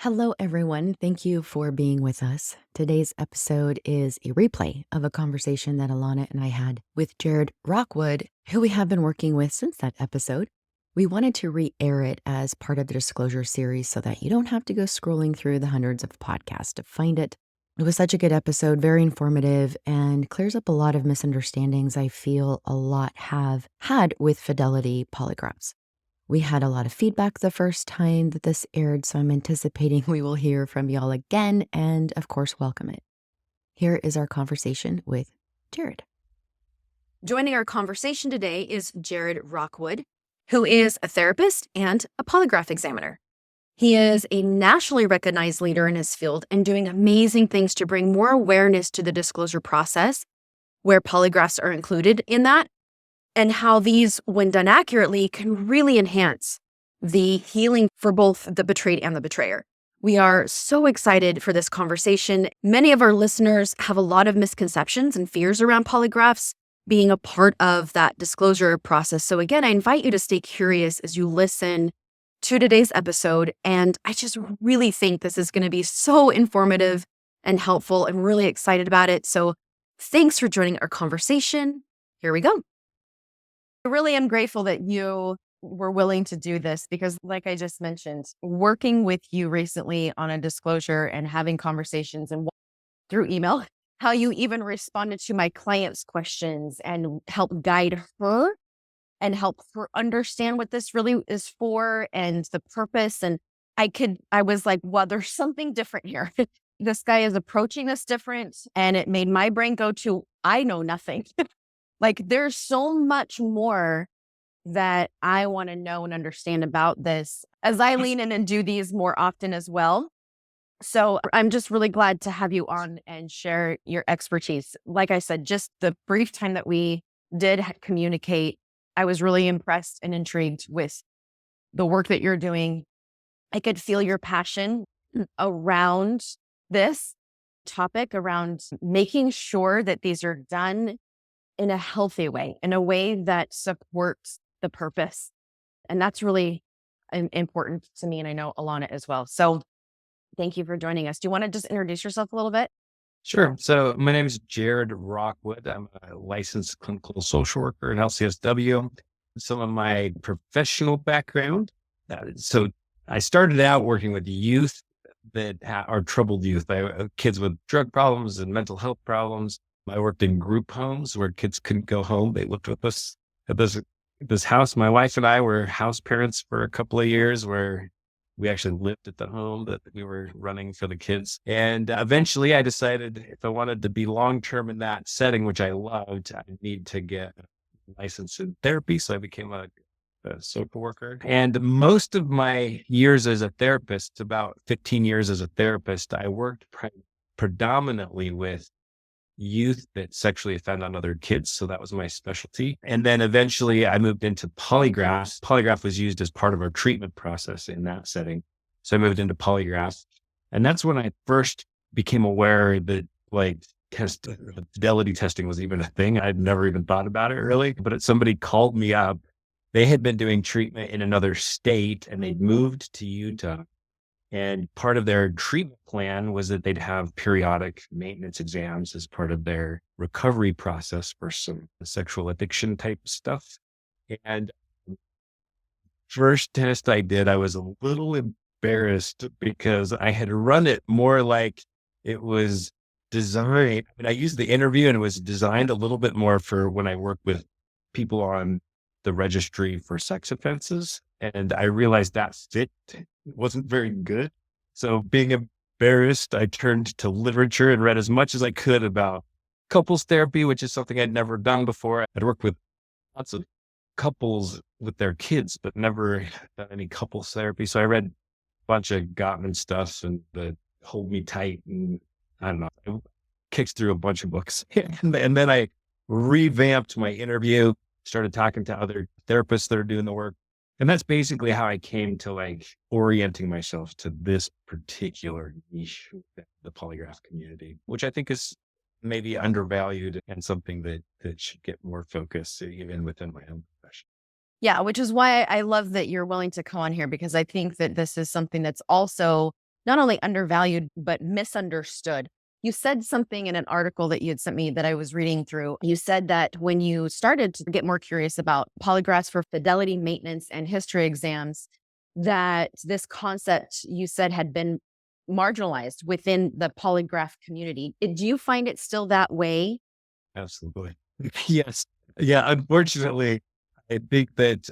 Hello, everyone. Thank you for being with us. Today's episode is a replay of a conversation that Alana and I had with Jared Rockwell, who we have been working with since that episode. We wanted to re-air it as part of the disclosure series so that you don't have to go scrolling through the hundreds of podcasts to find it. It was such a good episode, very informative, and clears up a lot of misunderstandings I feel a lot have had with fidelity polygraphs. We had a lot of feedback the first time that this aired, so I'm anticipating we will hear from y'all again and, of course, welcome it. Here is our conversation with Jared. Joining our conversation today is Jared Rockwell, who is a therapist and a polygraph examiner. He is a nationally recognized leader in his field and doing amazing things to bring more awareness to the disclosure process, where polygraphs are included in that, and how these, when done accurately, can really enhance the healing for both the betrayed and the betrayer. We are so excited for this conversation. Many of our listeners have a lot of misconceptions and fears around polygraphs being a part of that disclosure process. So again, I invite you to stay curious as you listen to today's episode. And I just really think this is going to be so informative and helpful. I'm really excited about it. So thanks for joining our conversation. Here we go. I really am grateful that you were willing to do this because, like I just mentioned, working with you recently on a disclosure and having conversations and through email, how you even responded to my client's questions and help guide her and help her understand what this really is for and the purpose. And I was like, well, there's something different here. This guy is approaching this different. And it made my brain go to, I know nothing. Like there's so much more that I want to know and understand about this as I lean in and do these more often as well. So I'm just really glad to have you on and share your expertise. Like I said, just the brief time that we did communicate, I was really impressed and intrigued with the work that you're doing. I could feel your passion around this topic, around making sure that these are done in a healthy way, in a way that supports the purpose. And that's really important to me. And I know Alana as well. So thank you for joining us. Do you want to just introduce yourself a little bit? Sure. So my name is Jared Rockwell. I'm a licensed clinical social worker in LCSW. Some of my professional background. So I started out working with youth that are troubled youth, kids with drug problems and mental health problems. I worked in group homes where kids couldn't go home. They lived with us at this house. My wife and I were house parents for a couple of years where we actually lived at the home that we were running for the kids. And eventually I decided if I wanted to be long-term in that setting, which I loved, I need to get licensed in therapy. So I became a social worker. And most of my years as a therapist, about 15 years as a therapist, I worked predominantly with youth that sexually offend on other kids. So that was my specialty. And then eventually I moved into polygraphs. Polygraph was used as part of our treatment process in that setting. So I moved into polygraphs. And that's when I first became aware that fidelity testing was even a thing. I'd never even thought about it really, but somebody called me up. They had been doing treatment in another state and they'd moved to Utah. And part of their treatment plan was that they'd have periodic maintenance exams as part of their recovery process for some sexual addiction type stuff. And first test I did, I was a little embarrassed because I had run it more like it was designed. I mean, I used the interview and it was designed a little bit more for when I work with people on the registry for sex offenses. And I realized that fit wasn't very good. So being embarrassed, I turned to literature and read as much as I could about couples therapy, which is something I'd never done before. I'd worked with lots of couples with their kids, but never done any couples therapy. So I read a bunch of Gottman stuff and the Hold Me Tight. And I don't know, I kicked through a bunch of books. And then I revamped my interview, started talking to other therapists that are doing the work. And that's basically how I came to orienting myself to this particular niche, the polygraph community, which I think is maybe undervalued and something that should get more focus even within my own profession. Yeah, which is why I love that you're willing to come on here, because I think that this is something that's also not only undervalued, but misunderstood. You said something in an article that you had sent me that I was reading through. You said that when you started to get more curious about polygraphs for fidelity maintenance and history exams, that this concept you said had been marginalized within the polygraph community. Do you find it still that way? Absolutely. Yes. Yeah. Unfortunately, I think that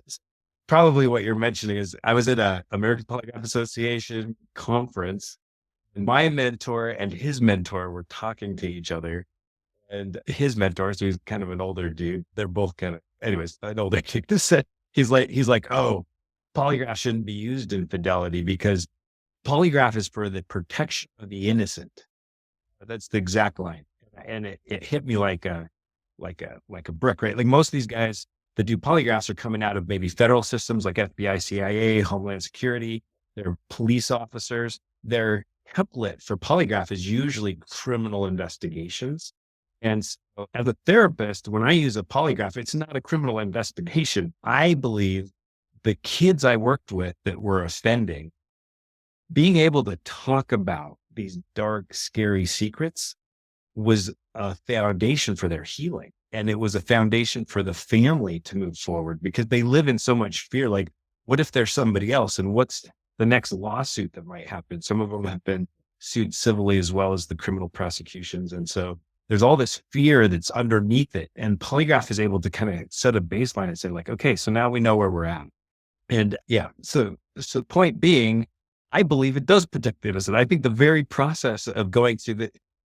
probably what you're mentioning is I was at a American Polygraph Association conference, and my mentor and his mentor were talking to each other. And his mentor, so he's kind of an older dude. They're both kind of, anyways, an older dude. He's like, oh, polygraph shouldn't be used in fidelity because polygraph is for the protection of the innocent. That's the exact line. And it hit me like a brick, right? Like most of these guys that do polygraphs are coming out of maybe federal systems like FBI, CIA, Homeland Security. They're police officers. Their template for polygraph is usually criminal investigations. And so as a therapist, when I use a polygraph, it's not a criminal investigation. I believe the kids I worked with that were offending, being able to talk about these dark, scary secrets was a foundation for their healing. And it was a foundation for the family to move forward because they live in so much fear. Like, what if there's somebody else? And what's the next lawsuit that might happen? Some of them have been sued civilly as well as the criminal prosecutions. And so there's all this fear that's underneath it. And polygraph is able to kind of set a baseline and say like, okay, so now we know where we're at. And yeah, so the point being, I believe it does protect the innocent. I think the very process of going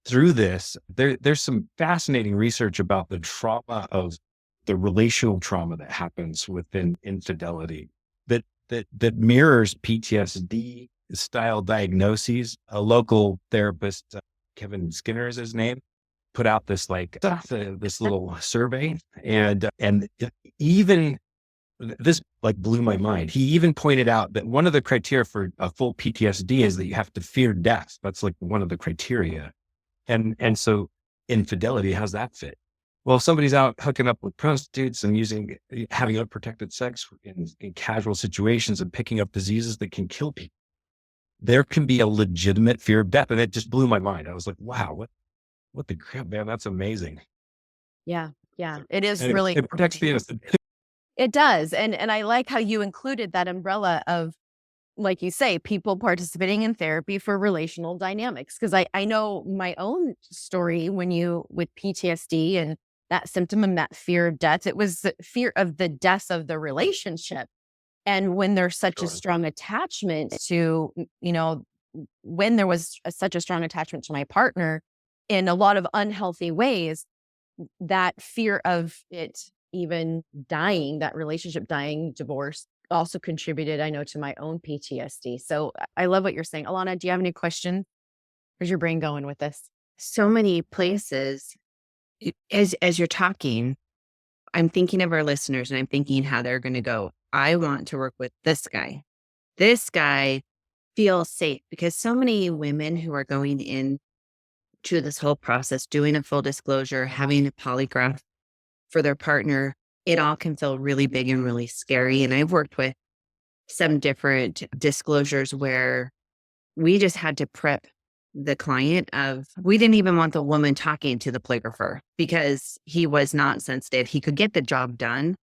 through this, there's some fascinating research about the trauma of the relational trauma that happens within infidelity that mirrors PTSD style diagnoses. A local therapist, Kevin Skinner is his name, put out this this little survey, and even this like blew my mind. He even pointed out that one of the criteria for a full PTSD is that you have to fear death. That's like one of the criteria. And so infidelity, how's that fit? Well, if somebody's out hooking up with prostitutes and having unprotected sex in casual situations and picking up diseases that can kill people, there can be a legitimate fear of death. And it just blew my mind. I was like, wow, what the crap, man, that's amazing. Yeah. Yeah. It is And really, it protects the innocent. it does. And I like how you included that umbrella of, like you say, people participating in therapy for relational dynamics. Cause I know my own story with PTSD and that symptom and that fear of death, it was the fear of the death of the relationship. And when there's such a Sure. strong attachment to, when there was such a strong attachment to my partner in a lot of unhealthy ways, that fear of it even dying, that relationship dying, divorce, also contributed, I know, to my own PTSD. So I love what you're saying. Alana, do you have any questions? Where's your brain going with this? So many places. As you're talking, I'm thinking of our listeners and I'm thinking how they're going to go, I want to work with this guy. This guy feels safe, because so many women who are going in to this whole process, doing a full disclosure, having a polygraph for their partner, it all can feel really big and really scary. And I've worked with some different disclosures where we just had to prep the client we didn't even want the woman talking to the polygrapher because he was not sensitive. He could get the job done,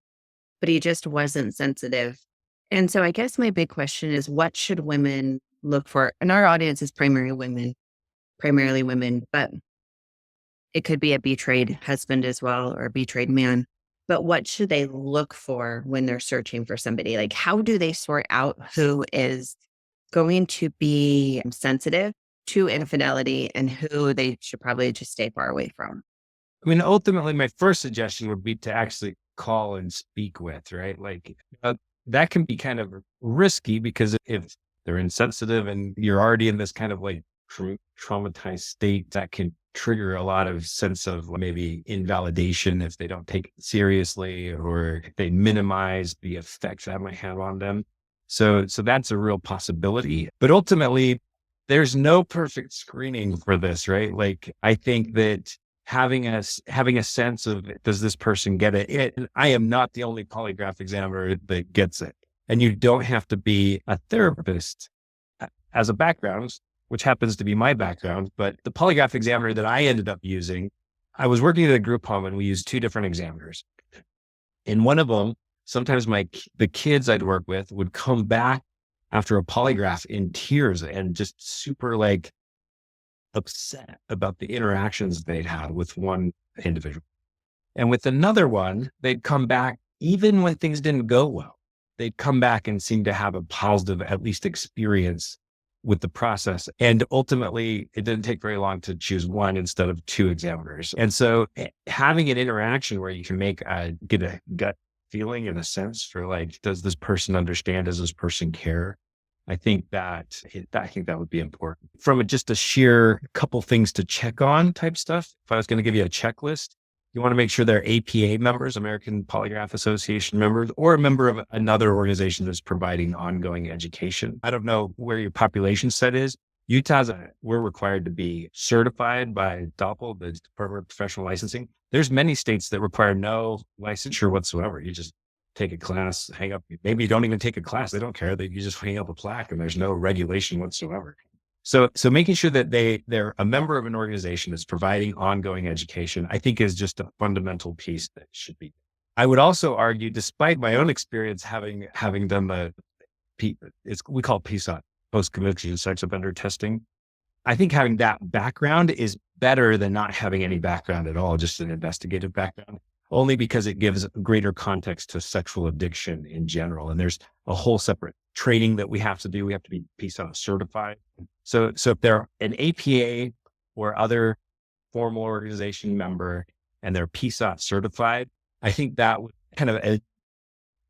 but he just wasn't sensitive. And so I guess my big question is, what should women look for? And our audience is primarily women, but it could be a betrayed husband as well, or a betrayed man. But what should they look for when they're searching for somebody? Like, how do they sort out who is going to be sensitive to infidelity and who they should probably just stay far away from? I mean, ultimately, my first suggestion would be to actually call and speak with, right? Like that can be kind of risky because if they're insensitive and you're already in this kind of like traumatized state, that can trigger a lot of sense of maybe invalidation if they don't take it seriously, or if they minimize the effects that might have on them. So that's a real possibility. But ultimately, there's no perfect screening for this, right? Like, I think that having a sense of, does this person get it? I am not the only polygraph examiner that gets it. And you don't have to be a therapist as a background. which happens to be my background. But the polygraph examiner that I ended up using, I was working at a group home and we used two different examiners. In one of them, sometimes the kids I'd work with would come back after a polygraph in tears and just super like upset about the interactions they'd had with one individual. And with another one, they'd come back even when things didn't go well. They'd come back and seem to have a positive, at least experience with the process. And ultimately, it didn't take very long to choose one instead of two examiners. And so having an interaction where you can get a gut feeling in a sense for like, does this person understand? Does this person care? I think that would be important. From just a sheer couple things to check on type stuff, if I was going to give you a checklist, you want to make sure they're APA members, American Polygraph Association members, or a member of another organization that's providing ongoing education. I don't know where your population set is. We're required to be certified by DOPL, the Department of Professional Licensing. There's many states that require no licensure whatsoever. You just take a class, hang up. Maybe you don't even take a class. They don't care. You just hang up a plaque and there's no regulation whatsoever. So making sure that they're a member of an organization that's providing ongoing education, I think is just a fundamental piece that should be. I would also argue, despite my own experience having done we call PSOT, post-conviction sex offender testing. I think having that background is better than not having any background at all, just an investigative background, only because it gives greater context to sexual addiction in general. And there's a whole separate training that we have to do. We have to be PSOT certified. So if they're an APA or other formal organization member and they're PSOT certified, I think that would kind of,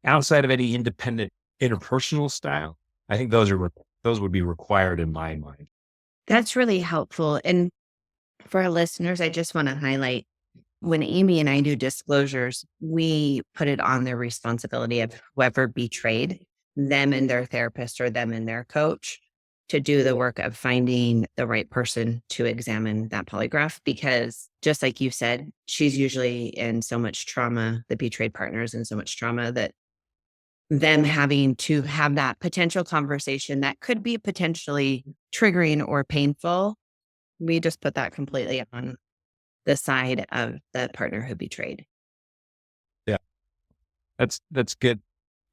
outside of any independent interpersonal style, I think those would be required in my mind. That's really helpful. And for our listeners, I just want to highlight, when Amie and I do disclosures, we put it on their responsibility of whoever betrayed them and their therapist or them and their coach to do the work of finding the right person to examine that polygraph. Because just like you said, she's usually in so much trauma, the betrayed partner is in so much trauma, that them having to have that potential conversation that could be potentially triggering or painful, we just put that completely on the side of the partner who betrayed. Yeah, that's good.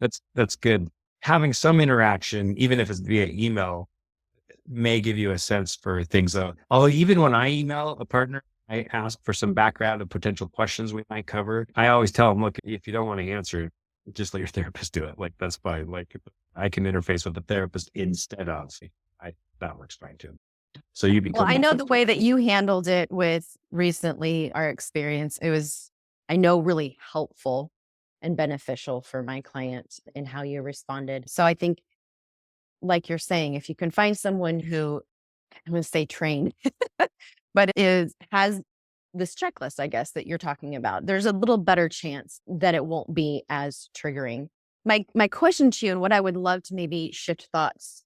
That's good. Having some interaction, even if it's via email, may give you a sense for things. Although even when I email a partner, I ask for some background of potential questions we might cover. I always tell them, look, if you don't want to answer, just let your therapist do it. Like, that's fine. Like, I can interface with the therapist instead of. That works fine too. So you become. Well, I know the way that you handled it with recently our experience, it was, I know, really helpful and beneficial for my client in how you responded. So I think, like you're saying, if you can find someone who, I'm going to say trained, but has this checklist, I guess, that you're talking about, there's a little better chance that it won't be as triggering. My question to you, and what I would love to maybe shift thoughts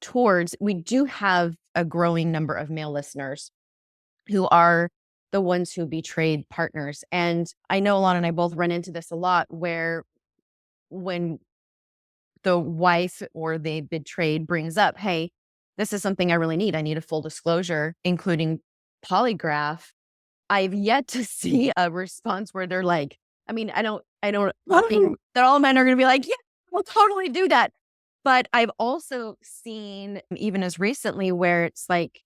towards, we do have a growing number of male listeners who are the ones who betrayed partners. And I know Alana and I both run into this a lot, where when the wife or the betrayed brings up, hey, this is something I really need. I need a full disclosure, including polygraph. I've yet to see a response where they're like, I mean, I don't think that all men are going to be like, yeah, we'll totally do that. But I've also seen, even as recently, where it's like,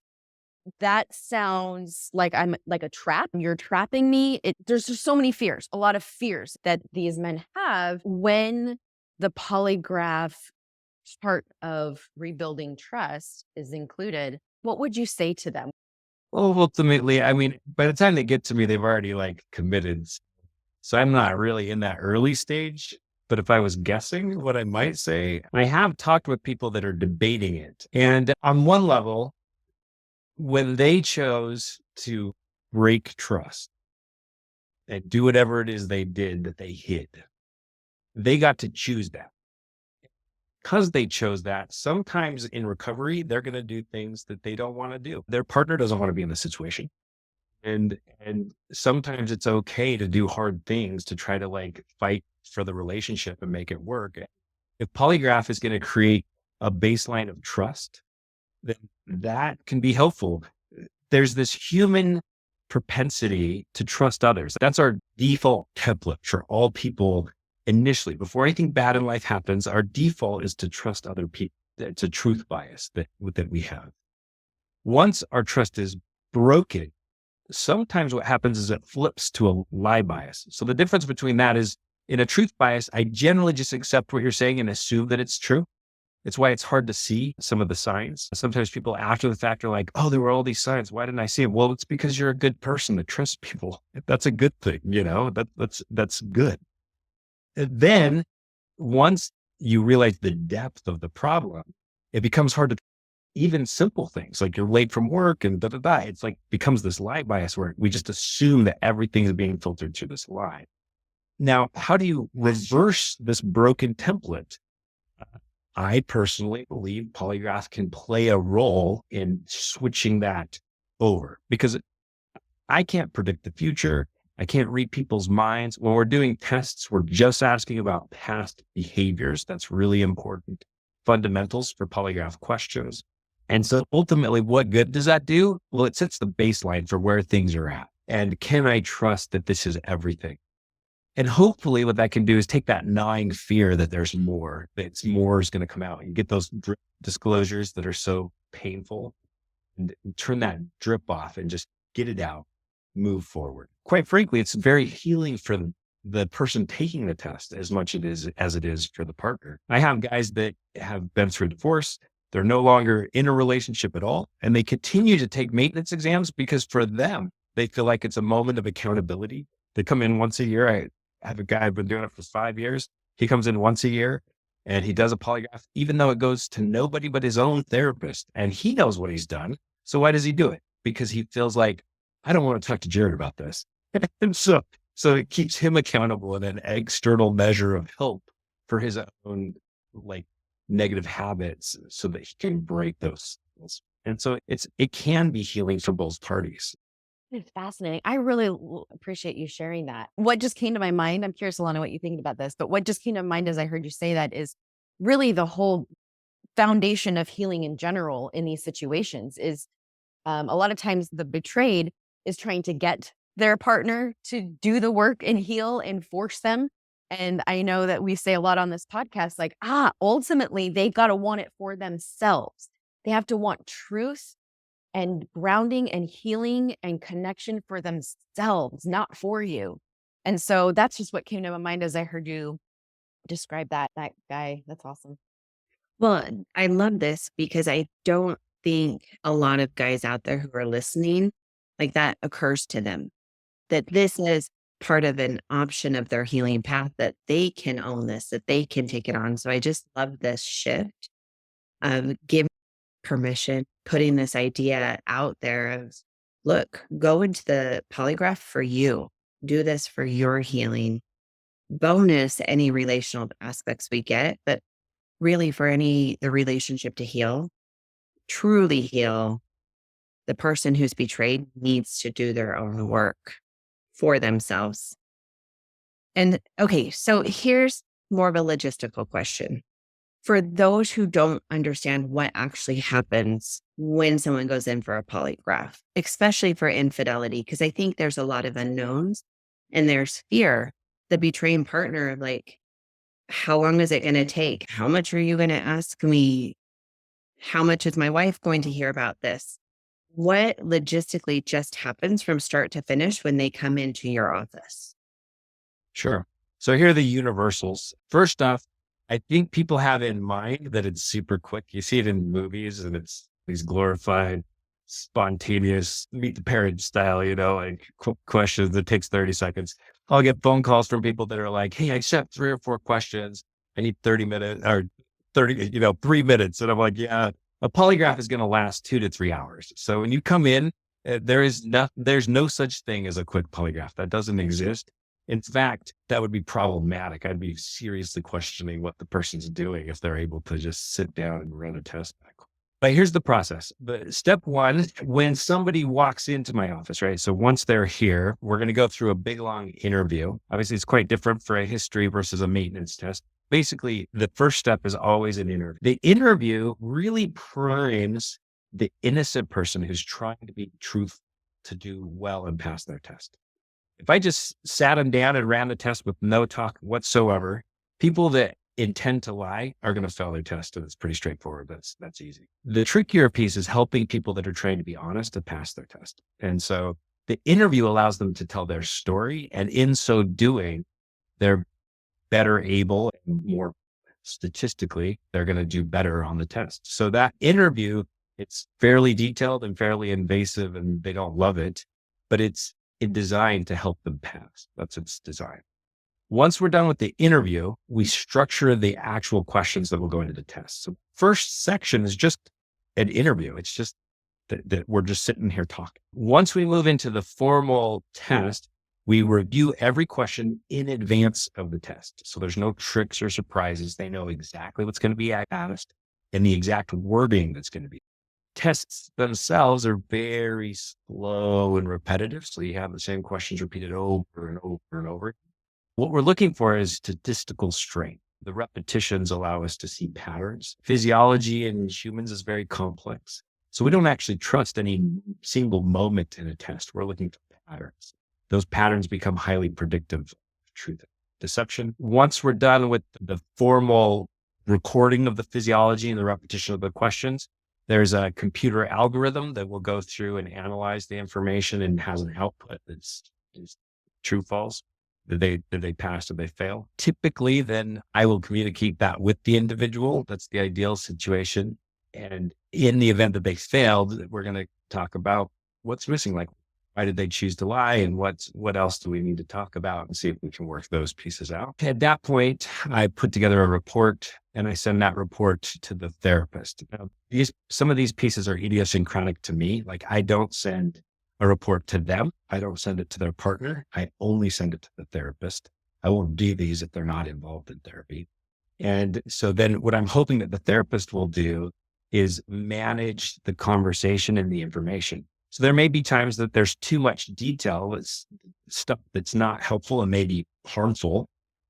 that sounds like I'm like a trap. You're trapping me. There's just so many fears, a lot of fears that these men have when the polygraph part of rebuilding trust is included. What would you say to them? Well, ultimately, I mean, by the time they get to me, they've already like committed. So I'm not really in that early stage. But if I was guessing what I might say, I have talked with people that are debating it. And on one level, when they chose to break trust and do whatever it is they did that they hid, they got to choose that. Because they chose that, sometimes in recovery, they're going to do things that they don't want to do. Their partner doesn't want to be in the situation. And sometimes it's okay to do hard things to try to like fight for the relationship and make it work. If polygraph is going to create a baseline of trust then that can be helpful. There's this human propensity to trust others. That's our default template for all people initially. Before anything bad in life happens, our default is to trust other people. It's a truth bias that we have. Once our trust is broken, sometimes what happens is it flips to a lie bias. So the difference between that is, in a truth bias, I generally just accept what you're saying and assume that it's true. It's why it's hard to see some of the signs. Sometimes people after the fact are like, oh, there were all these signs. Why didn't I see them? Well, it's because you're a good person that trusts people. That's a good thing, that's good. And then once you realize the depth of the problem, it becomes hard to even simple things like you're late from work and It's like becomes this lie bias where we just assume that everything is being filtered through this lie. Now, how do you reverse this broken template? I personally believe polygraph can play a role in switching that over, because I can't predict the future. I can't read people's minds. When we're doing tests, we're just asking about past behaviors. That's really important. Fundamentals for polygraph questions. And so ultimately, what good does that do? Well, it sets the baseline for where things are at. And can I trust that this is everything? And hopefully what that can do is take that gnawing fear that there's more, that more is going to come out. You get those disclosures that are so painful, and turn that drip off and just get it out, move forward. Quite frankly, it's very healing for the person taking the test as much as it is for the partner. I have guys that have been through divorce. They're no longer in a relationship at all. And they continue to take maintenance exams because for them, they feel like it's a moment of accountability. They come in once a year. I have a guy, I've been doing it for 5 years. He comes in once a year and he does a polygraph, even though it goes to nobody but his own therapist. And he knows what he's done. So why does he do it? Because he feels like, I don't want to talk to Jared about this. And so it keeps him accountable and an external measure of help for his own negative habits so that he can break those. And so it can be healing for both parties. It's fascinating. I really appreciate you sharing that. What just came to my mind, I'm curious, Alana, what you think about this, but what just came to mind as I heard you say that is really the whole foundation of healing in general in these situations is a lot of times the betrayed is trying to get their partner to do the work and heal and force them. And I know that we say a lot on this podcast, ultimately they got to want it for themselves. They have to want truth and grounding and healing and connection for themselves, not for you. And so that's just what came to my mind as I heard you describe that guy. That's awesome. Well, I love this because I don't think a lot of guys out there who are listening, like that occurs to them, that this is part of an option of their healing path, that they can own this, that they can take it on. So I just love this shift of giving permission, putting this idea out there of, look, go into the polygraph for you, do this for your healing. Bonus any relational aspects we get, but really for the relationship to heal, truly heal, the person who's betrayed needs to do their own work for themselves. And okay, so here's more of a logistical question. For those who don't understand what actually happens when someone goes in for a polygraph, especially for infidelity, because I think there's a lot of unknowns and there's fear, the betraying partner of how long is it going to take? How much are you going to ask me? How much is my wife going to hear about this? What logistically just happens from start to finish when they come into your office? Sure. So here are the universals. First off, I think people have in mind that it's super quick. You see it in movies and it's these glorified, spontaneous, meet the parent style, quick questions that takes 30 seconds. I'll get phone calls from people that are like, hey, I sent 3 or 4 questions. I need 30 minutes or 3 minutes. And I'm like, yeah, a polygraph is going to last 2 to 3 hours. So when you come in, there's no such thing as a quick polygraph. That doesn't exist. In fact, that would be problematic. I'd be seriously questioning what the person's doing if they're able to just sit down and run a test back. But here's the process. But step one, when somebody walks into my office, right? So once they're here, we're going to go through a big, long interview. Obviously, it's quite different for a history versus a maintenance test. Basically, the first step is always an interview. The interview really primes the innocent person who's trying to be truthful to do well and pass their test. If I just sat them down and ran the test with no talk whatsoever, people that intend to lie are going to fail their test. And it's pretty straightforward. That's easy. The trickier piece is helping people that are trying to be honest to pass their test. And so the interview allows them to tell their story. And in so doing, they're better able and more statistically, they're going to do better on the test. So that interview, it's fairly detailed and fairly invasive, and they don't love it, but it's designed to help them pass. That's its design. Once we're done with the interview, we structure the actual questions that will go into the test. So first section is just an interview. It's just that we're just sitting here talking. Once we move into the formal test, we review every question in advance of the test. So there's no tricks or surprises. They know exactly what's going to be asked and the exact wording that's going to be. Tests themselves are very slow and repetitive. So you have the same questions repeated over and over and over. What we're looking for is statistical strength. The repetitions allow us to see patterns. Physiology in humans is very complex. So we don't actually trust any single moment in a test. We're looking for patterns. Those patterns become highly predictive of truth and deception. Once we're done with the formal recording of the physiology and the repetition of the questions, there's a computer algorithm that will go through and analyze the information and has an output that's true, false. Did they pass? Did they fail? Typically, then I will communicate that with the individual. That's the ideal situation. And in the event that they failed, we're going to talk about what's missing. Like, why did they choose to lie? And what else do we need to talk about and see if we can work those pieces out? At that point, I put together a report and I send that report to the therapist. Now, some of these pieces are idiosyncratic to me. Like, I don't send a report to them. I don't send it to their partner. I only send it to the therapist. I won't do these if they're not involved in therapy. And so then what I'm hoping that the therapist will do is manage the conversation and the information. So there may be times that there's too much detail, that's stuff that's not helpful and maybe harmful.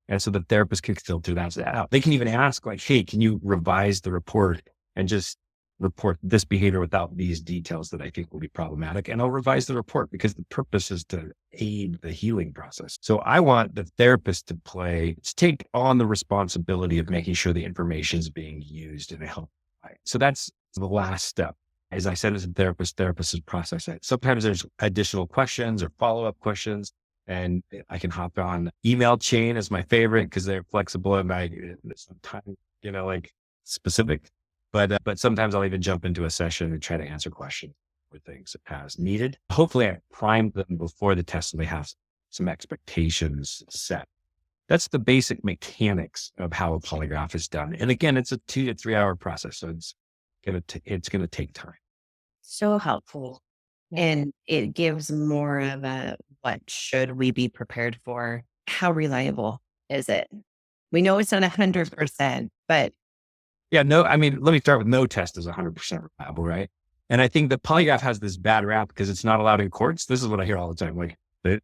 And so the therapist can filter that out. They can even ask like, hey, can you revise the report and just report this behavior without these details that I think will be problematic? And I'll revise the report because the purpose is to aid the healing process. So I want the therapist to take on the responsibility of making sure the information is being used in a helpful way. So that's the last step. As I said, as a therapist is process it. Sometimes there's additional questions or follow-up questions, and I can hop on email chain as my favorite because they're flexible and sometimes, like specific. But sometimes I'll even jump into a session and try to answer questions or things as needed. Hopefully I primed them before the test and they have some expectations set. That's the basic mechanics of how a polygraph is done. And again, it's a 2 to 3 hour process. So it's going to take time. So helpful. And it gives more of a, what should we be prepared for? How reliable is it? We know it's not 100%, but. Yeah, let me start with no test is 100% reliable, right? And I think the polygraph has this bad rap because it's not allowed in courts. This is what I hear all the time. Like they're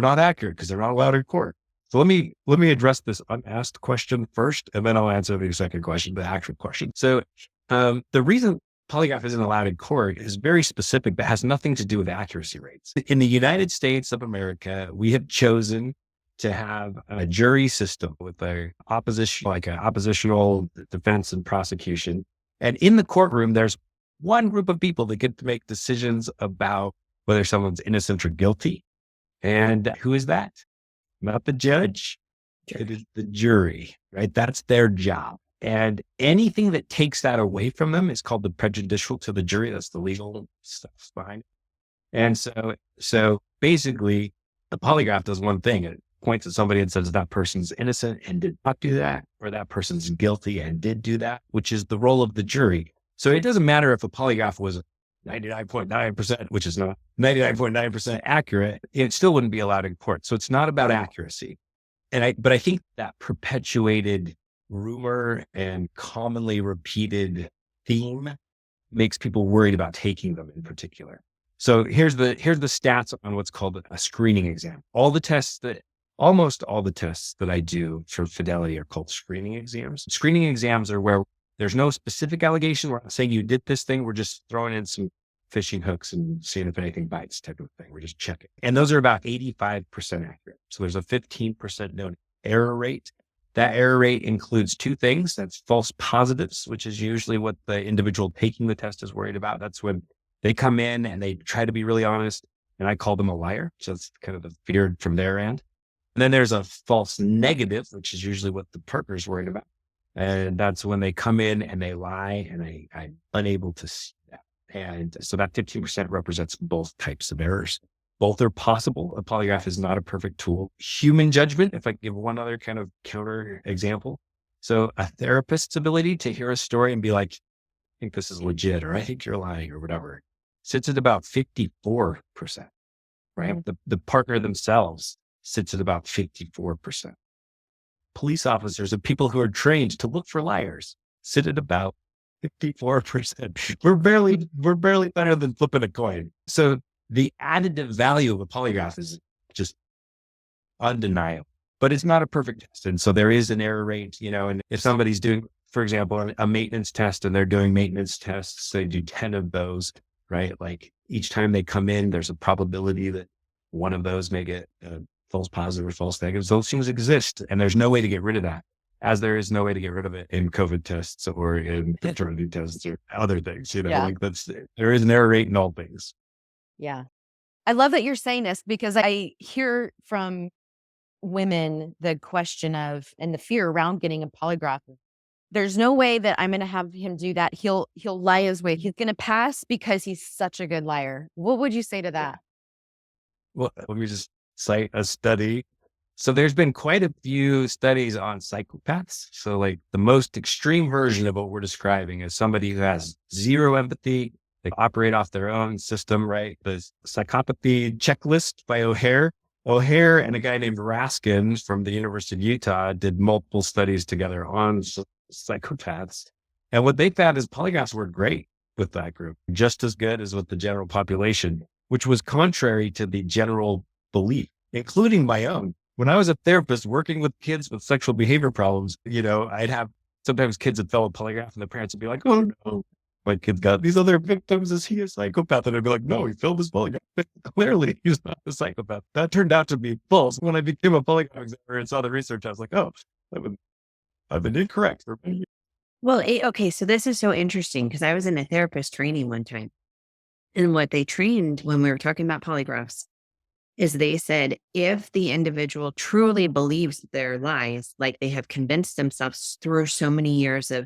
not accurate because they're not allowed in court. So let me address this unasked question first, and then I'll answer the second question, the actual question. So the reason polygraph isn't allowed in court is very specific, but has nothing to do with accuracy rates. In the United States of America, we have chosen to have a jury system with an oppositional defense and prosecution. And in the courtroom, there's one group of people that get to make decisions about whether someone's innocent or guilty. And who is that? Not the judge. It is the jury, right? That's their job. And anything that takes that away from them is called the prejudicial to the jury. That's the legal stuff behind it. And so basically the polygraph does one thing. It points at somebody and says that person's innocent and did not do that, or that person's guilty and did do that, which is the role of the jury. So it doesn't matter if a polygraph was 99.9%, which is not 99.9% accurate, it still wouldn't be allowed in court. So it's not about accuracy. But I think that perpetuated rumor and commonly repeated theme makes people worried about taking them in particular. So here's the stats on what's called a screening exam. Almost all the tests that I do for fidelity are called screening exams. Screening exams are where There's no specific allegation. We're not saying you did this thing. We're just throwing in some fishing hooks and seeing if anything bites type of thing. We're just checking. And those are about 85% accurate. So there's a 15% known error rate. That error rate includes two things. That's false positives, which is usually what the individual taking the test is worried about. That's when they come in and they try to be really honest, and I call them a liar. So it's kind of the fear from their end. And then there's a false negative, which is usually what the partner's worried about. And that's when they come in and they lie, and I'm unable to see that. And so that 15% represents both types of errors. Both are possible. A polygraph is not a perfect tool. Human judgment, if I give one other kind of counter example. So a therapist's ability to hear a story and be like, I think this is legit, or I think you're lying, or whatever, sits at about 54%, right? The partner themselves sits at about 54%. Police officers and people who are trained to look for liars sit at about 54%. We're barely better than flipping a coin. So the additive value of a polygraph is just undeniable, but it's not a perfect test. And so there is an error rate, and if somebody's doing, for example, a maintenance test and they're doing maintenance tests, they do 10 of those, right? Like each time they come in, there's a probability that one of those may get false positive or false negatives. Those things exist, and there's no way to get rid of that, as there is no way to get rid of it in COVID tests or in paternity tests or other things, there is an error rate in all things. Yeah. I love that you're saying this, because I hear from women the question of, and the fear around getting a polygraph. There's no way that I'm going to have him do that. He'll lie his way. He's going to pass because he's such a good liar. What would you say to that? Well, let me just cite a study. So there's been quite a few studies on psychopaths. So like the most extreme version of what we're describing is somebody who has zero empathy. They operate off their own system, right? The psychopathy checklist by O'Hare and a guy named Raskin from the University of Utah did multiple studies together on psychopaths. And what they found is polygraphs were great with that group, just as good as with the general population, which was contrary to the general belief, including my own. When I was a therapist working with kids with sexual behavior problems, I'd have sometimes kids that fail a polygraph and the parents would be like, oh no, my kid's got these other victims. Is he a psychopath? And I'd be like, no, he failed his polygraph. Clearly, he's not a psychopath. That turned out to be false. When I became a polygraph examiner and saw the research, I was like, oh, I've been incorrect for many years. Well, okay, so this is so interesting, because I was in a therapist training one time. And what they trained when we were talking about polygraphs is they said, if the individual truly believes their lies, like they have convinced themselves through so many years of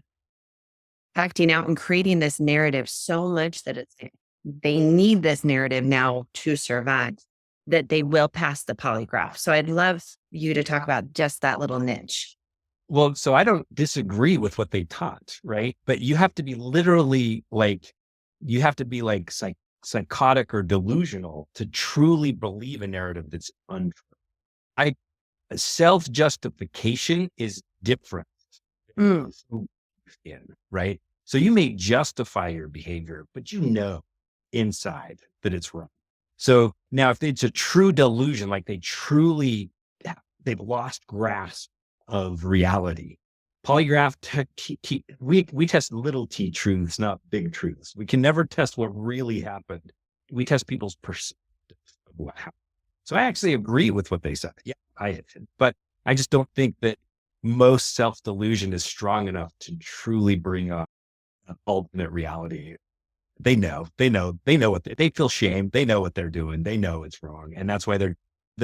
acting out and creating this narrative so much that they need this narrative now to survive, that they will pass the polygraph. So I'd love you to talk about just that little niche. Well, so I don't disagree with what they taught, right? But you have to be literally psychotic or delusional to truly believe a narrative that's untrue. Self-justification is different. Right? So you may justify your behavior, but inside that it's wrong. So now if it's a true delusion, like they've lost grasp of reality. Polygraph, we test little t truths, not big truths. We can never test what really happened. We test people's perspective of what happened. So I actually agree with what they said. Yeah, but I just don't think that most self-delusion is strong enough to truly bring up an ultimate reality. They know what they feel shame. They know what they're doing. They know it's wrong. And that's why the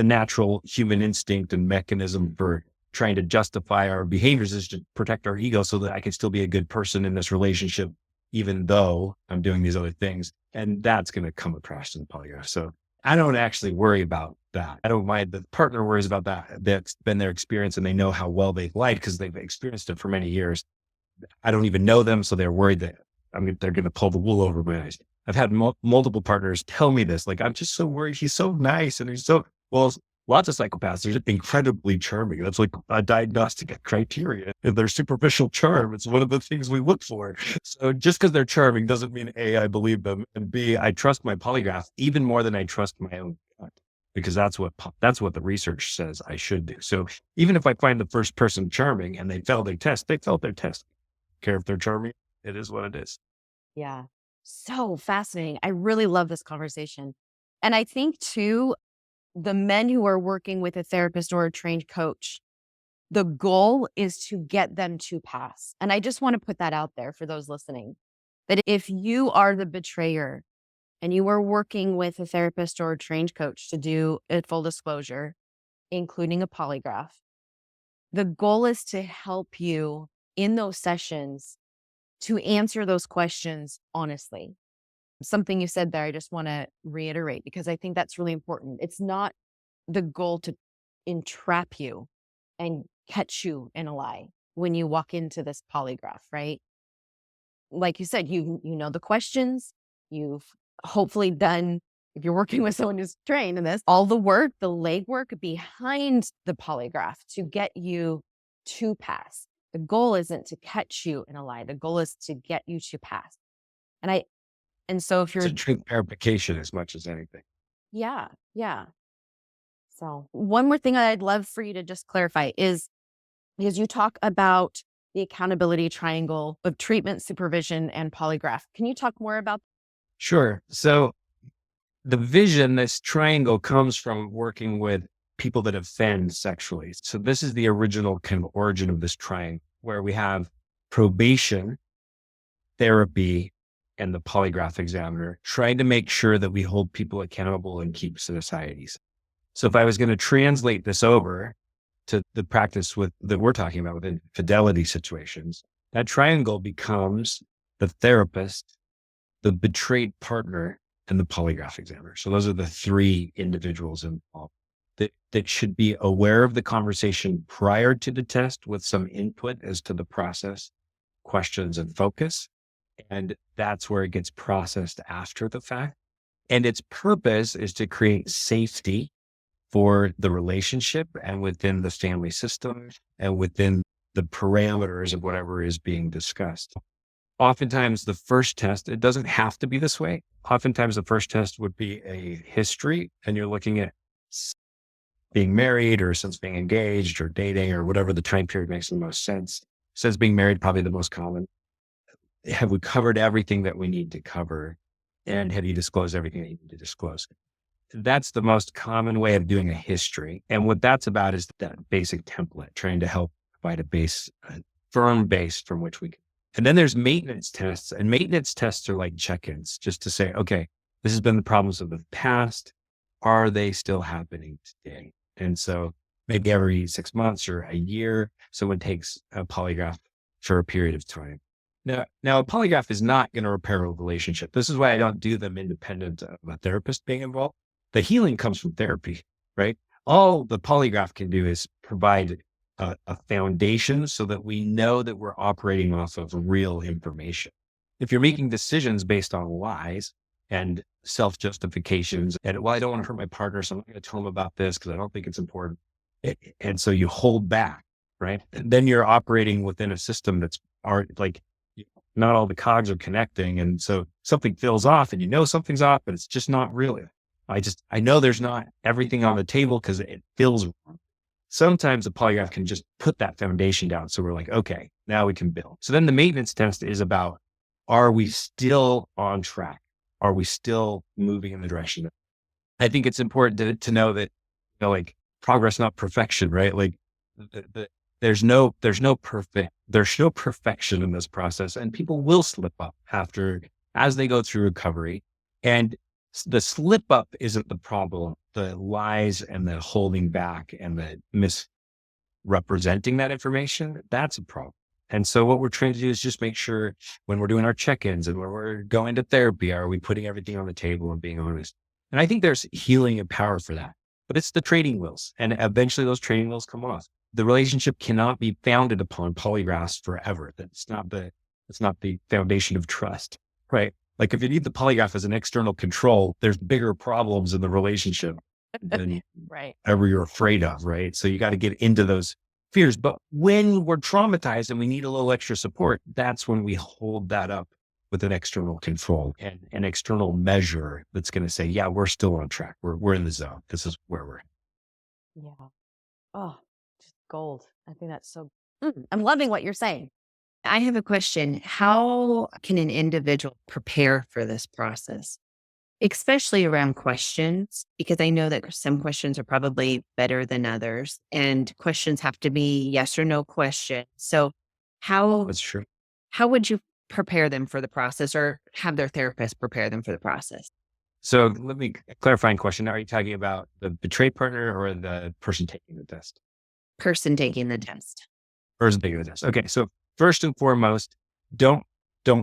natural human instinct and mechanism for trying to justify our behaviors is to protect our ego so that I can still be a good person in this relationship, even though I'm doing these other things. And that's going to come across in the polygraph. So I don't actually worry about that. I don't mind the partner worries about that. That's been their experience and they know how well they've lied because they've experienced it for many years. I don't even know them. So they're worried that they're going to pull the wool over my eyes. I've had multiple partners tell me this, like, I'm just so worried. He's so nice. And lots of psychopaths are incredibly charming. That's like a diagnostic criteria. If they're superficial charm, it's one of the things we look for. So just because they're charming doesn't mean A, I believe them, and B, I trust my polygraph even more than I trust my own gut, because that's what the research says I should do. So even if I find the first person charming and they failed their test, they failed their test. care if they're charming. It is what it is. Yeah. So fascinating. I really love this conversation. And I think too, the men who are working with a therapist or a trained coach, the goal is to get them to pass. And I just want to put that out there for those listening, that if you are the betrayer and you are working with a therapist or a trained coach to do a full disclosure, including a polygraph, the goal is to help you in those sessions to answer those questions honestly. Something you said there, I just want to reiterate because I think that's really important. It's not the goal to entrap you and catch you in a lie when you walk into this polygraph, right? Like you said, you know the questions, you've hopefully done, if you're working with someone who's trained in this, all the work, the legwork behind the polygraph to get you to pass. The goal isn't to catch you in a lie. The goal is to get you to pass. And so if It's you're, a truth verification as much as anything. yeah, yeah. So one more thing I'd love for you to just clarify is because you talk about the accountability triangle of treatment, supervision, and polygraph. Can you talk more about? Sure. So the vision, this triangle comes from working with people that offend sexually. So this is the original kind of origin of this triangle, where we have probation, therapy, and the polygraph examiner trying to make sure that we hold people accountable and keep societies. So if I was going to translate this over to the practice that we're talking about within fidelity situations, that triangle becomes the therapist, the betrayed partner, and the polygraph examiner. So those are the three individuals involved that should be aware of the conversation prior to the test with some input as to the process, questions, and focus. And that's where it gets processed after the fact. And its purpose is to create safety for the relationship and within the family system and within the parameters of whatever is being discussed. Oftentimes the first test, it doesn't have to be this way. Oftentimes the first test would be a history, and you're looking at being married or since being engaged or dating or whatever the time period makes the most sense. Since being married, probably the most common. Have we covered everything that we need to cover? And have you disclosed everything that you need to disclose? That's the most common way of doing a history. And what that's about is that basic template, trying to help provide a firm base from which we can. And then there's maintenance tests, and maintenance tests are like check-ins just to say, okay, this has been the problems of the past. Are they still happening today? And so maybe every 6 months or a year, someone takes a polygraph for a period of time. Now a polygraph is not going to repair a relationship. This is why I don't do them independent of a therapist being involved. The healing comes from therapy, right? All the polygraph can do is provide a foundation so that we know that we're operating off of real information. If you're making decisions based on lies and self-justifications, and well, I don't want to hurt my partner, so I'm not going to tell them about this because I don't think it's important. And so you hold back, right? And then you're operating within a system that's like not all the cogs are connecting. And so something feels off and you know something's off, but it's just not really. I know there's not everything on the table because it feels wrong. Sometimes a polygraph can just put that foundation down. So we're like, okay, now we can build. So then the maintenance test is about, are we still on track? Are we still moving in the direction? I think it's important to know that, like progress, not perfection, right? Like there's no perfection in this process, and people will slip up as they go through recovery. And the slip up isn't the problem. The lies and the holding back and the misrepresenting that information, that's a problem. And so what we're trying to do is just make sure when we're doing our check-ins and when we're going to therapy, are we putting everything on the table and being honest? And I think there's healing and power for that, but it's the training wheels, and eventually those training wheels come off. The relationship cannot be founded upon polygraphs forever. That's not the foundation of trust, right? Like if you need the polygraph as an external control, there's bigger problems in the relationship than Right. ever you're afraid of, right? So you got to get into those fears. But when we're traumatized and we need a little extra support, that's when we hold that up with an external control and an external measure that's going to say, yeah, we're still on track. We're in the zone. This is where we're. Yeah. Oh, just gold. I think that's so. I'm loving what you're saying. I have a question. How can an individual prepare for this process, especially around questions? Because I know that some questions are probably better than others, and questions have to be yes or no questions. So, how That's true. how would you prepare them for the process, or have their therapist prepare them for the process? So let me clarifying question. Are you talking about the betrayed partner or the person taking the test? Person taking the test. Person taking the test. Okay. So first and foremost, don't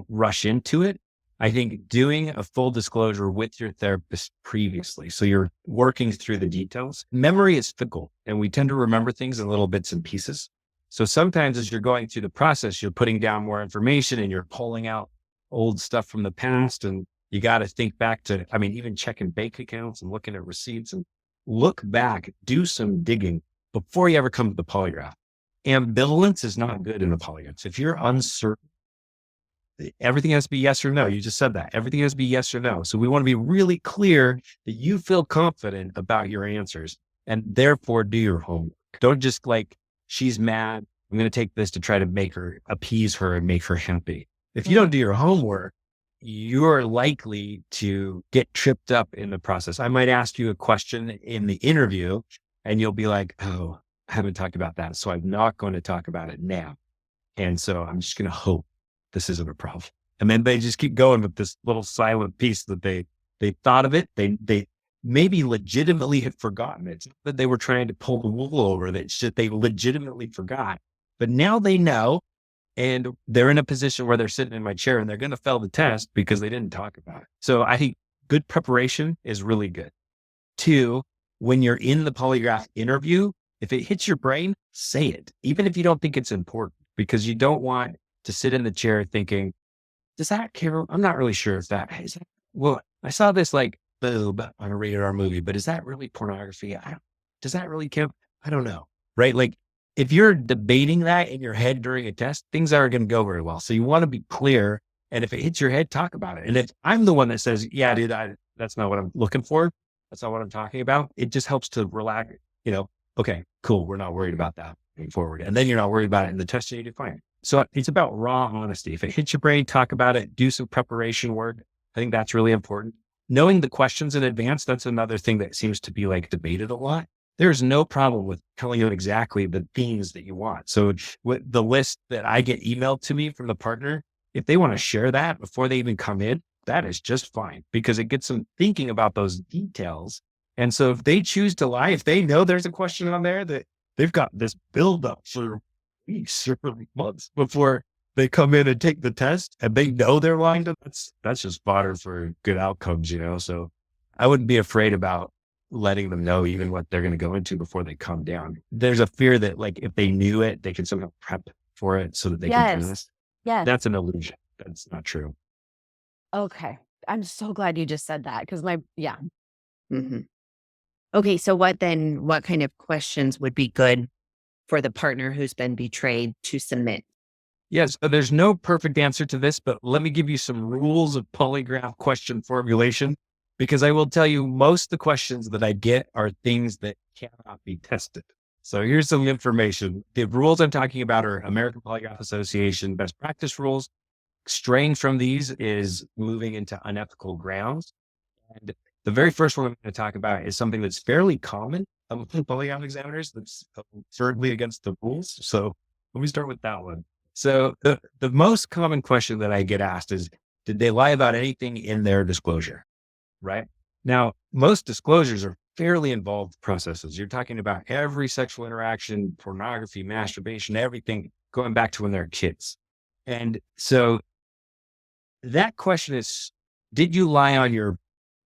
rush into it. I think doing a full disclosure with your therapist previously. So you're working through the details. Memory is fickle and we tend to remember things in little bits and pieces. So sometimes as you're going through the process, you're putting down more information and you're pulling out old stuff from the past. And you got to think back to, I mean, even checking bank accounts and looking at receipts and look back, do some digging before you ever come to the polygraph. Ambivalence is not good in a polygraph. If you're uncertain, everything has to be yes or no. You just said that. Everything has to be yes or no. So we want to be really clear that you feel confident about your answers and therefore do your homework. Don't just like, she's mad, I'm going to take this to try to appease her and make her happy. If you don't do your homework, you're likely to get tripped up in the process. I might ask you a question in the interview and you'll be like, oh, I haven't talked about that. So I'm not going to talk about it now. And so I'm just going to hope this isn't a problem. And then they just keep going with this little silent piece that they thought of it. They maybe legitimately had forgotten it. It's not that they were trying to pull the wool over it. It's just they legitimately forgot. But now they know, and they're in a position where they're sitting in my chair and they're going to fail the test because they didn't talk about it. So I think good preparation is really good. 2, when you're in the polygraph interview, if it hits your brain, say it, even if you don't think it's important, because you don't want to sit in the chair thinking, does that care? I'm not really sure if that is. Well, I saw this like boob on a rated R movie, but is that really pornography? Does that really count? I don't know. Right? Like if you're debating that in your head during a test, things aren't going to go very well. So you want to be clear. And if it hits your head, talk about it. And if I'm the one that says, yeah, dude, that's not what I'm looking for. That's not what I'm talking about. It just helps to relax, okay, cool. We're not worried about that moving forward. And then you're not worried about it in the test and you do fine. So it's about raw honesty. If it hits your brain, talk about it, do some preparation work. I think that's really important. Knowing the questions in advance, that's another thing that seems to be like debated a lot. There's no problem with telling you exactly the themes that you want. So with the list that I get emailed to me from the partner, if they want to share that before they even come in, that is just fine because it gets them thinking about those details. And so if they choose to lie, if they know there's a question on there that they've got this buildup for weeks or months before they come in and take the test and they know they're lying to, that's just fodder for good outcomes, So I wouldn't be afraid about letting them know even what they're going to go into before they come down. There's a fear that like, if they knew it, they could somehow prep for it so that they can pass. Yes. That's an illusion. That's not true. Okay. I'm so glad you just said that because Mm-hmm. Okay. So what kind of questions would be good for the partner who's been betrayed to submit? Yes, there's no perfect answer to this, but let me give you some rules of polygraph question formulation, because I will tell you most of the questions that I get are things that cannot be tested. So here's some information. The rules I'm talking about are American Polygraph Association best practice rules. Straying from these is moving into unethical grounds. And the very first one I'm going to talk about is something that's fairly common among polygraph examiners that's certainly against the rules. So let me start with that one. So the most common question that I get asked is, did they lie about anything in their disclosure? Right? Now, most disclosures are fairly involved processes. You're talking about every sexual interaction, pornography, masturbation, everything going back to when they're kids. And so that question is, did you lie on your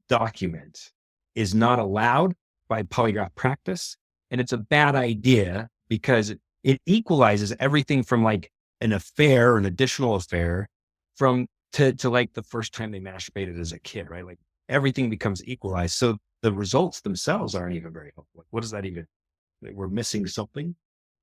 document? Is not allowed by polygraph practice. And it's a bad idea because it equalizes everything from like an affair, an additional affair, from to like the first time they masturbated as a kid, right? Like everything becomes equalized. So the results themselves aren't even very helpful. What does that even, we're missing something.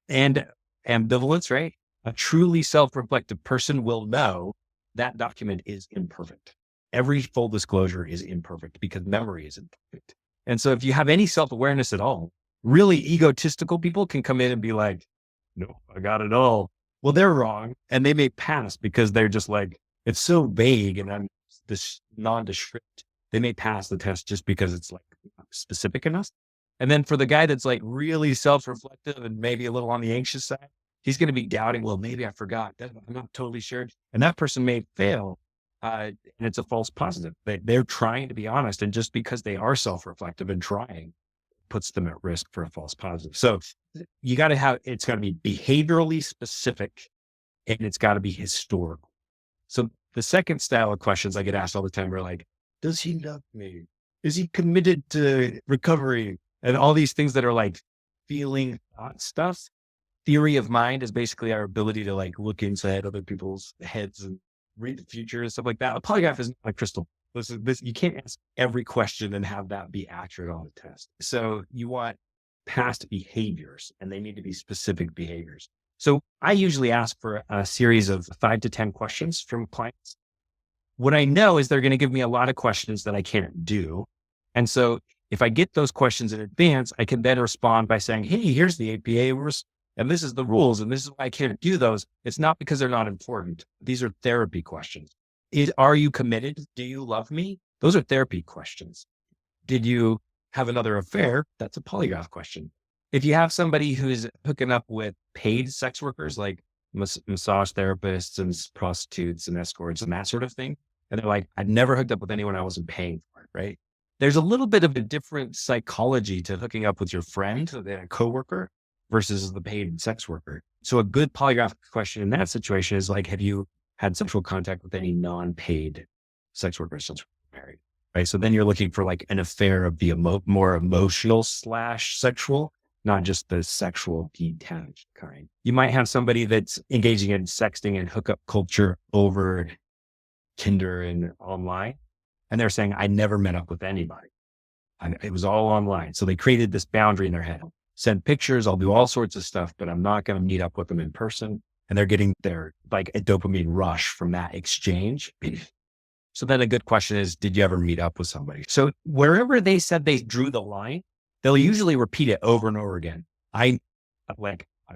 And ambivalence, right? A truly self-reflective person will know that document is imperfect. Every full disclosure is imperfect because memory is imperfect. And so if you have any self-awareness at all, really egotistical people can come in and be like, no, I got it all. Well, they're wrong and they may pass because they're just like, it's so vague and I'm this nondescript. They may pass the test just because it's like specific enough. And then for the guy that's like really self-reflective and maybe a little on the anxious side, he's going to be doubting, well, maybe I forgot. I'm not totally sure. And that person may fail. And it's a false positive. They're trying to be honest. And just because they are self-reflective and trying puts them at risk for a false positive. So you got to have, it's got to be behaviorally specific and it's got to be historical. So the second style of questions I get asked all the time are like, does he love me? Is he committed to recovery? And all these things that are like feeling thought stuff. Theory of mind is basically our ability to like look inside other people's heads and read the future and stuff like that. A polygraph is not a crystal. This you can't ask every question and have that be accurate on the test. So you want past behaviors and they need to be specific behaviors. So I usually ask for a series of 5 to 10 questions from clients. What I know is they're going to give me a lot of questions that I can't do. And so if I get those questions in advance, I can then respond by saying, hey, here's the APA rules, and this is the rules, and this is why I can't do those. It's not because they're not important. These are therapy questions. Are you committed? Do you love me? Those are therapy questions. Did you have another affair? That's a polygraph question. If you have somebody who's hooking up with paid sex workers, like massage therapists and prostitutes and escorts and that sort of thing, and they're like, I've never hooked up with anyone I wasn't paying for it, right? There's a little bit of a different psychology to hooking up with your friend, a coworker, versus the paid sex worker. So a good polygraph question in that situation is like, have you had sexual contact with any non-paid sex workers since you're married? Right. So then you're looking for like an affair of the more emotional / sexual, not just the sexual detached kind. You might have somebody that's engaging in sexting and hookup culture over Tinder and online. And they're saying, I never met up with anybody. It was all online. So they created this boundary in their head. Send pictures, I'll do all sorts of stuff, but I'm not going to meet up with them in person. And they're getting their like a dopamine rush from that exchange. So then a good question is, did you ever meet up with somebody? So wherever they said they drew the line, they'll usually repeat it over and over again. I've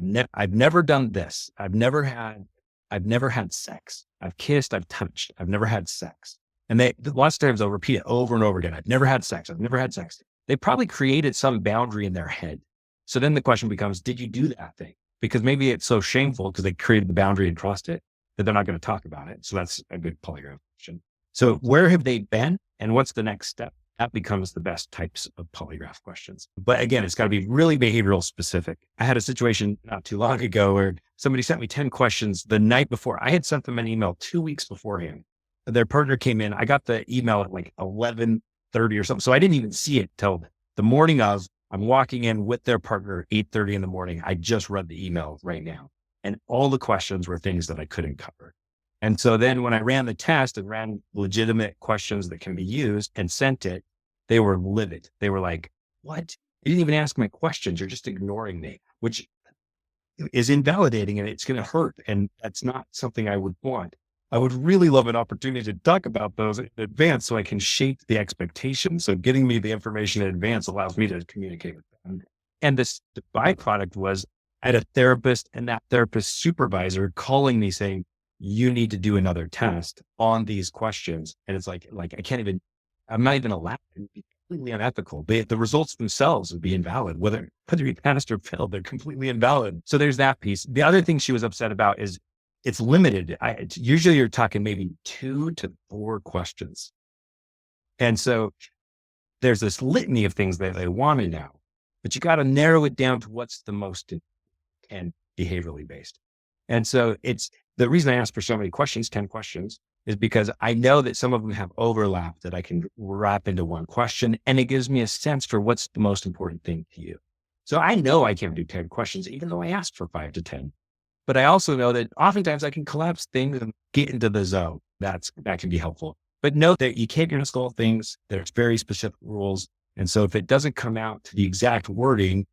never done this. I've never had sex. I've kissed, I've touched. I've never had sex. And lots of times they'll repeat it over and over again. I've never had sex. I've never had sex. They probably created some boundary in their head. So then the question becomes, did you do that thing? Because maybe it's so shameful because they created the boundary and crossed it that they're not going to talk about it. So that's a good polygraph question. So where have they been and what's the next step? That becomes the best types of polygraph questions. But again, it's got to be really behavioral specific. I had a situation not too long ago where somebody sent me 10 questions the night before. I had sent them an email 2 weeks beforehand. Their partner came in. I got the email at like 11:30 or something. So I didn't even see it till the morning of. I'm walking in with their partner 8:30 in the morning. I just read the email right now. And all the questions were things that I couldn't cover. And so then when I ran the test and ran legitimate questions that can be used and sent it, they were livid. They were like, what? You didn't even ask my questions. You're just ignoring me, which is invalidating and it's going to hurt. And that's not something I would want. I would really love an opportunity to talk about those in advance so I can shape the expectations. So getting me the information in advance allows me to communicate with them. And the byproduct was I had a therapist and that therapist supervisor calling me saying, you need to do another test on these questions. And it's like I'm not even allowed. It would be completely unethical. The results themselves would be invalid. Whether you passed or failed, they're completely invalid. So there's that piece. The other thing she was upset about is it's limited. Usually you're talking maybe 2 to 4 questions. And so there's this litany of things that they want to know, but you got to narrow it down to what's the most and behaviorally based. And so it's the reason I ask for so many questions, 10 questions, is because I know that some of them have overlap that I can wrap into one question. And it gives me a sense for what's the most important thing to you. So I know I can't do 10 questions, even though I asked for 5 to 10. But I also know that oftentimes I can collapse things and get into the zone. That can be helpful. But note that you can't install things. There's very specific rules. And so if it doesn't come out to the exact wording,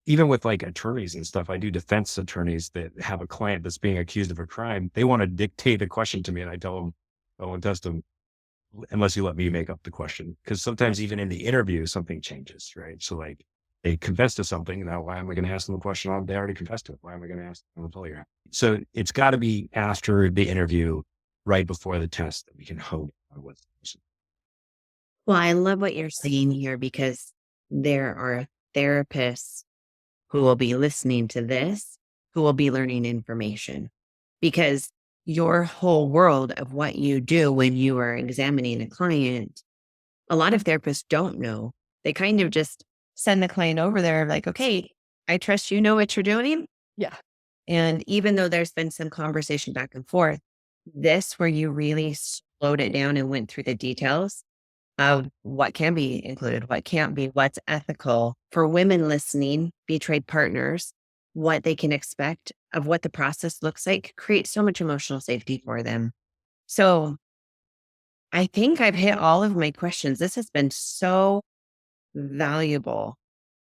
even with like attorneys and stuff, I do defense attorneys that have a client that's being accused of a crime. They want to dictate a question to me and I tell them, I won't test them unless you let me make up the question. Because sometimes even in the interview, something changes, right? So like they confess to something. Now, why am I going to ask them a question on they already confessed to it? Why am I going to ask them a polygraph? So it's got to be after the interview, right before the test, that we can hone on what's the person. Well, I love what you're saying here because there are therapists who will be listening to this, who will be learning information because your whole world of what you do when you are examining a client, a lot of therapists don't know. They kind of just send the client over there like, okay, I trust you know what you're doing. Yeah. And even though there's been some conversation back and forth, this where you really slowed it down and went through the details of what can be included, what can't be, what's ethical for women listening, betrayed partners, what they can expect of what the process looks like, create so much emotional safety for them. So I think I've hit all of my questions. This has been so valuable.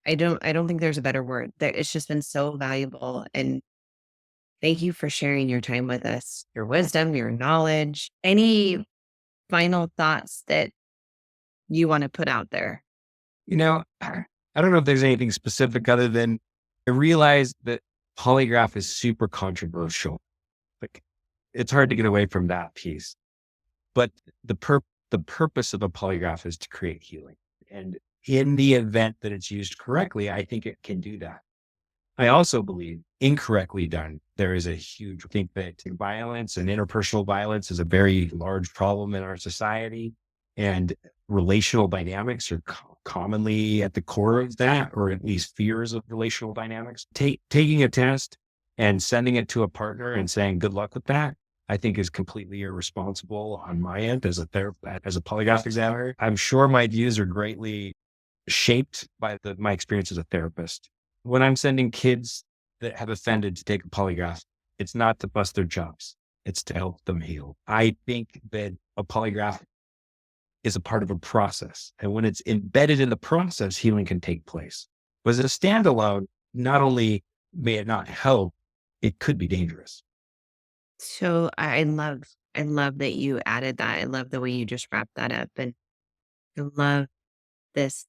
I don't think there's a better word. It's just been so valuable. And thank you for sharing your time with us, your wisdom, your knowledge. Any final thoughts that you want to put out there? I don't know if there's anything specific other than I realize that polygraph is super controversial. Like, it's hard to get away from that piece. But the purpose of a polygraph is to create healing. And in the event that it's used correctly, I think it can do that. I also believe incorrectly done, there is a huge, I think that violence and interpersonal violence is a very large problem in our society. And relational dynamics are commonly at the core of that, or at least fears of relational dynamics. Taking a test and sending it to a partner and saying, good luck with that, I think is completely irresponsible on my end as a polygraph examiner. I'm sure my views are greatly shaped by my experience as a therapist. When I'm sending kids that have offended to take a polygraph, it's not to bust their chops. It's to help them heal. I think that a polygraph is a part of a process. And when it's embedded in the process, healing can take place. But as a standalone, not only may it not help, it could be dangerous. So I love that you added that. I love the way you just wrapped that up. And I love this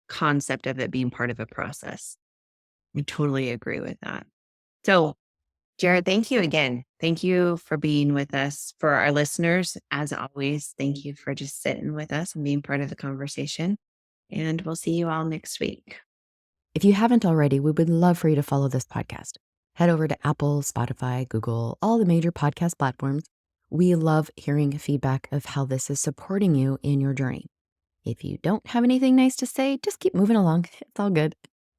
concept of it being part of a process. I totally agree with that. So, Jared, thank you again. Thank you for being with us. For our listeners, as always, thank you for just sitting with us and being part of the conversation. And we'll see you all next week. If you haven't already, we would love for you to follow this podcast. Head over to Apple, Spotify, Google, all the major podcast platforms. We love hearing feedback of how this is supporting you in your journey. If you don't have anything nice to say, just keep moving along. It's all good.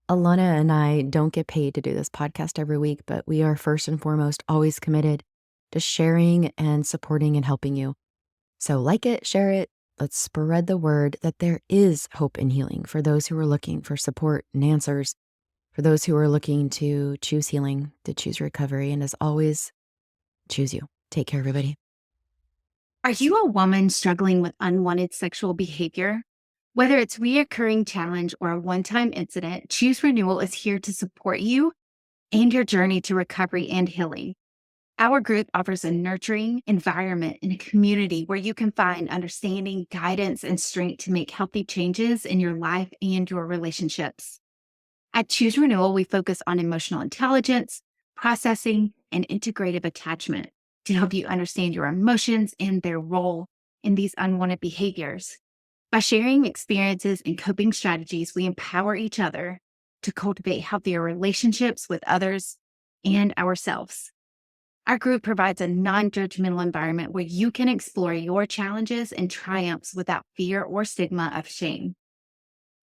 Alana and I don't get paid to do this podcast every week, but we are first and foremost always committed to sharing and supporting and helping you. So like it, share it. Let's spread the word that there is hope and healing for those who are looking for support and answers, for those who are looking to choose healing, to choose recovery. And as always, choose you. Take care, everybody. Are you a woman struggling with unwanted sexual behavior? Whether it's reoccurring challenge or a one-time incident, Choose Renewal is here to support you and your journey to recovery and healing. Our group offers a nurturing environment and a community where you can find understanding, guidance, and strength to make healthy changes in your life and your relationships. At Choose Renewal, we focus on emotional intelligence, processing, and integrative attachment to help you understand your emotions and their role in these unwanted behaviors. By sharing experiences and coping strategies, we empower each other to cultivate healthier relationships with others and ourselves. Our group provides a non-judgmental environment where you can explore your challenges and triumphs without fear or stigma of shame.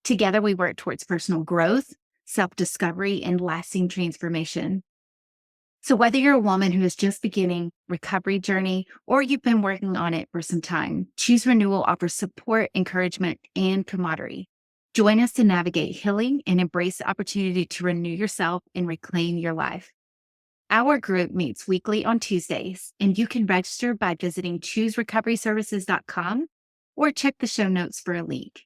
Together, we work towards personal growth, self-discovery, and lasting transformation. So whether you're a woman who is just beginning recovery journey or you've been working on it for some time, Choose Renewal offers support, encouragement, and camaraderie. Join us to navigate healing and embrace the opportunity to renew yourself and reclaim your life. Our group meets weekly on Tuesdays, and you can register by visiting chooserecoveryservices.com or check the show notes for a link.